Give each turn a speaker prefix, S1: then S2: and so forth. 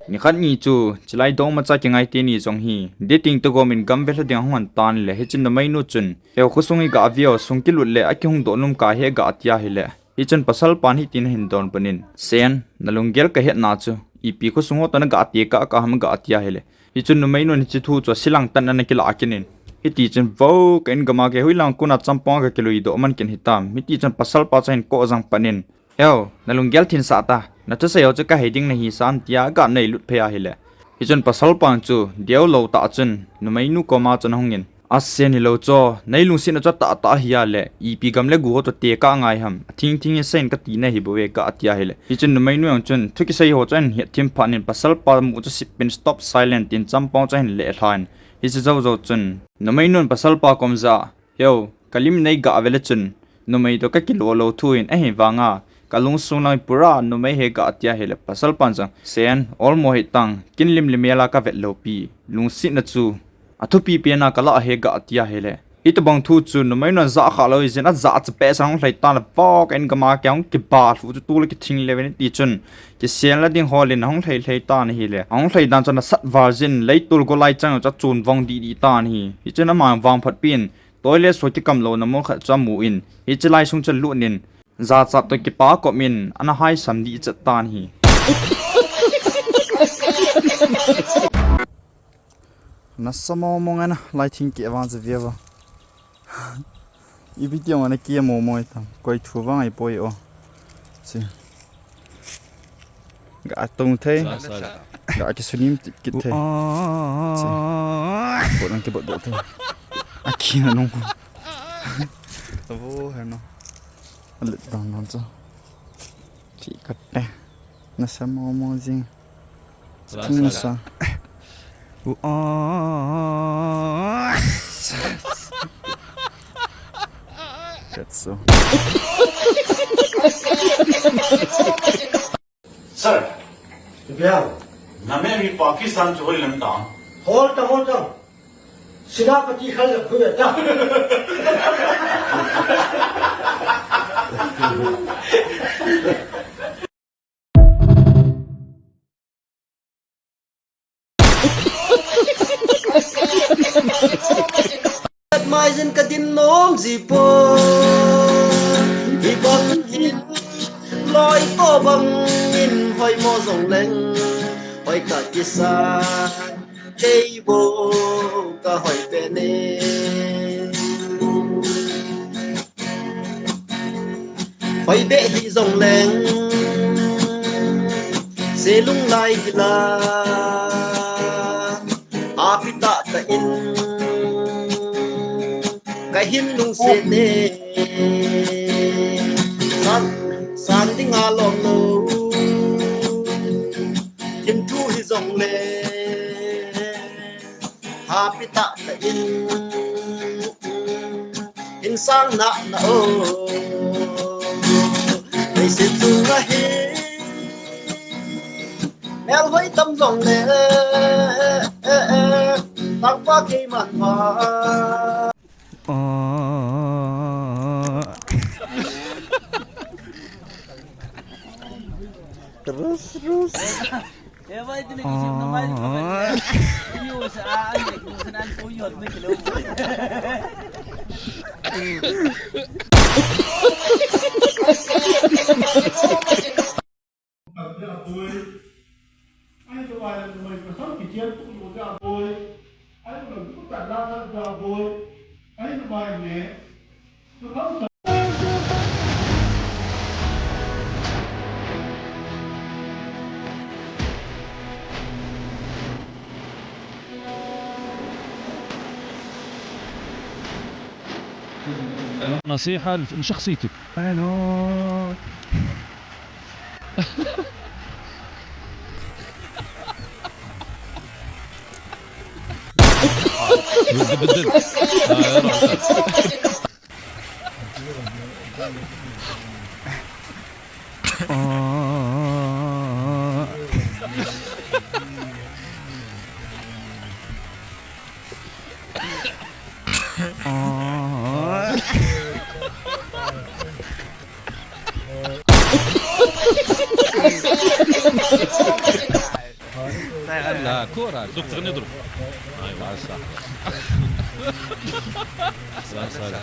S1: ni khan ni chu chilai dong ma cha ki ngai te ni jong hi dating to go min gam be hla ding hwan tan le he chin na mai nu chun he khusungi ga avio sungki lut le aki hung do num ka he ga atia hi le hi chen pasal pan hi tin hin don panin sen nalungel ka he na chu ipi khusungo tan ga ati ka ka ham ga atia hi le hi chun na mai nu ni chi thu cho silang tan na ki la akinin hi ti chen vo ken gama ke huilang kuna champong ka kiloi do man ken hitam mi ti chen pasal pa chen ko jang panin heo nalunggel thin sa ta na chu sayo chu ka heading na hi san tia ga nei lut phea hi le hi chen pasal pan chu deu lo ta chen numai nu ko ma chen hongin asen hi lo cho nei lung sin cha ta ta hi ya le ep gam le gu to te ka ngai ham thing thing sen ka ti na hi bo we ka atia hi le hi chen numai nu ang chen thuki sai ho chen hi thim phanin pasal pa mu chu sip pin stop silent in champong chen le thain hi chu zo zo chen numai nun pasal pa komza heo kalim nei ga avele chen numai to ka kilo lo thuin a hi wanga kalung sunai pura numai he ga atia hele pasal panjang sen all mo he tang kinlim limela ka vet lopi lungsi na chu athu pi piana kala he ga atia hele it bang thu chu numai na za kha lo izin a za ch pe sang hlai ta la fok en gama kyang ki ba thu tu le ki thing level ti chun ki sen la ding holin hong hlai hlai ta ni hi le hong hlai dan chana sat virgin lei tul go lai chang cha chun wang di ta ni hi chena ma wang phat pin toilet so ti kam lo na mo kha cha mu in hi chlai sung chal lu nin za cha to ki pa ko min ana hai sam di cha tan hi na samo mong ana lai thing ki awan za viava i video ana ki mo mo tam koi thu wa ngai poi o si ga tong thei ga ki sunim ki thei si bo nang ki bo do thei aki na nong vo ha no lit dong non cho chị cắt nè nó sẽ mò gì không sao that's so
S2: sir yeah name mi pakistan choi lamta
S3: hold on Sinapati khal khuya ta
S4: mai dân cả tin nón gì po vì bóng hin lối to bằng nhìn hoài mò rồng lên hoài cả kia xa đây bộ cả hoài về nè hoài bệ thì rồng lên sẽ lung lại là apita ta in cái hin lung se ne san đi ngà lom lô hin thu hi dòng lệ apita ta in sang na na o đây sẽ tu nga he mèo với tâm dòng lệ tăng qua khi mặn mà
S1: terus
S5: ya ba itu lagi sim nama video sa sanan po yun may kilo
S6: نصيحة لشخصيتك.
S1: الو
S6: بدل لا كورة دكتور نضرب. ايوه صح. لا صالح.